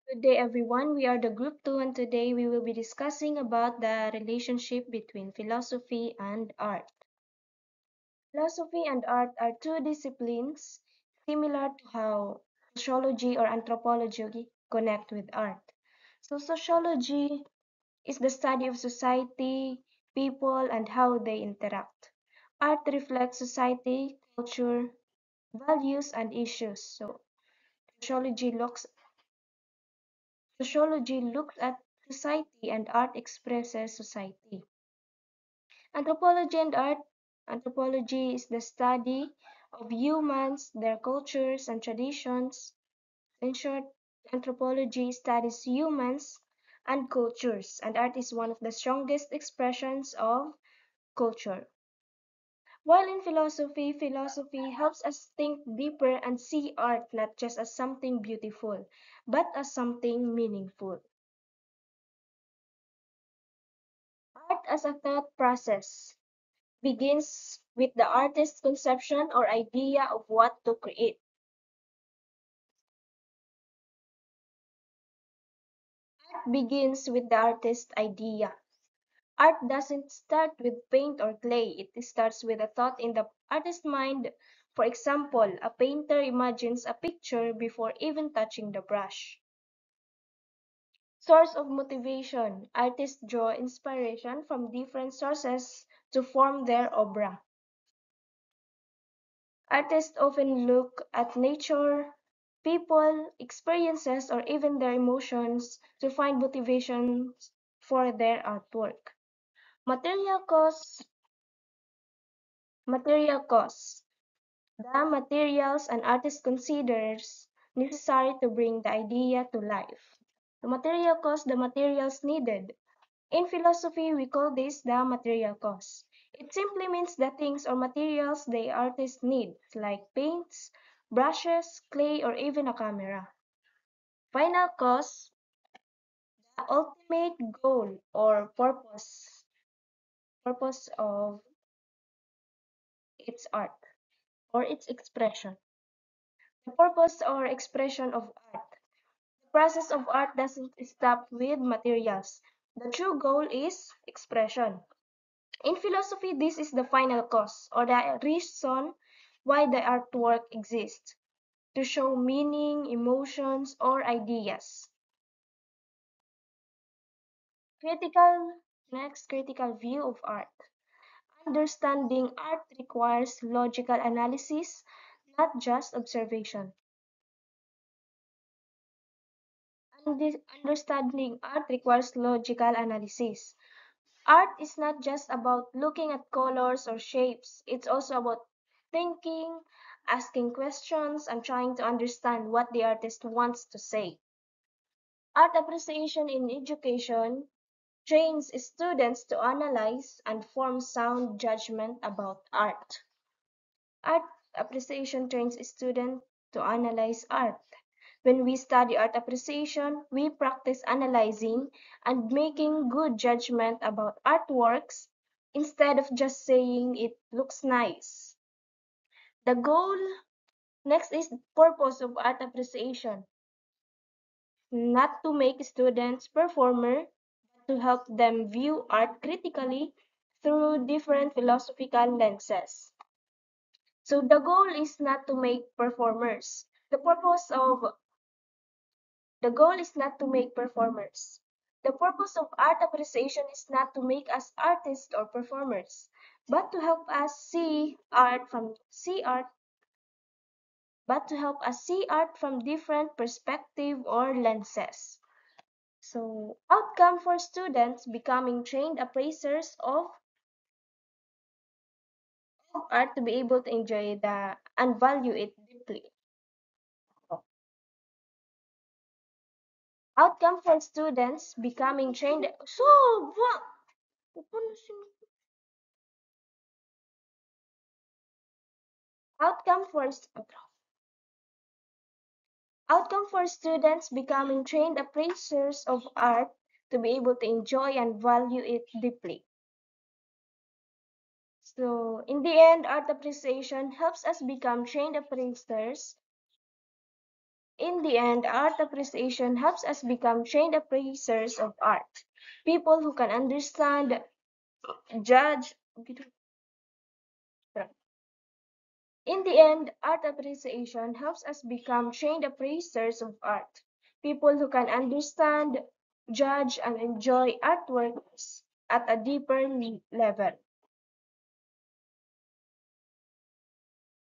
Good day, everyone. We are the Group 2, and today we will be discussing about the relationship between philosophy and art. Philosophy and art are two disciplines similar to how sociology or anthropology connect with art. So, sociology is the study of society, people, and how they interact. Art reflects society, culture, values, and issues. So, sociology looks Sociology looks at society and art expresses society. Anthropology and art. Anthropology is the study of humans, their cultures and traditions. In short, anthropology studies humans and cultures, and art is one of the strongest expressions of culture. While in philosophy, philosophy helps us think deeper and see art not just as something beautiful, but as something meaningful. Art as a thought process begins with the artist's conception or idea of what to create. Art begins with the artist's idea. Art doesn't start with paint or clay, it starts with a thought in the artist's mind. For example, a painter imagines a picture before even touching the brush. Source of motivation. Artists draw inspiration from different sources to form their obra. Artists often look at nature, people, experiences, or even their emotions to find motivations for their artwork. Material costs. Material costs. The materials an artist considers necessary to bring the idea to life. The material cost, the materials needed. In philosophy, we call this the material cost. It simply means the things or materials the artist needs, like paints, brushes, clay, or even a camera. Final cost, the ultimate goal or purpose of its art or its expression. The purpose or expression of art. The process of art doesn't stop with materials. The true goal is expression. In philosophy, this is the final cause or the reason why the artwork exists, to show meaning, emotions, or ideas. Critical Critical view of art. Understanding art requires logical analysis, not just observation. Understanding art requires logical analysis. Art is not just about looking at colors or shapes, it's also about thinking, asking questions, and trying to understand what the artist wants to say. Art appreciation in education trains students to analyze and form sound judgment about art. Art appreciation trains students to analyze art. When we study art appreciation, we practice analyzing and making good judgment about artworks instead of just saying it looks nice. The goal next is the purpose of art appreciation, not to make students performer, but to help them view art critically through different philosophical lenses. So the goal is not to make performers. The goal is not to make performers. The purpose of art appreciation is not to make us artists or performers, but to help us see art from different perspective or lenses. So, outcome for students becoming trained appraisers of art to be able to enjoy the and value it deeply. Outcome for students becoming trained. So, what? Outcome for Outcome for students becoming trained appraisers of art to be able to enjoy and value it deeply. So, in the end, art appreciation helps us become trained appraisers In the end, art appreciation helps us become trained appraisers of art. People who can understand, judge. In the end, art appreciation helps us become trained appraisers of art. People who can understand, judge, and enjoy artworks at a deeper level.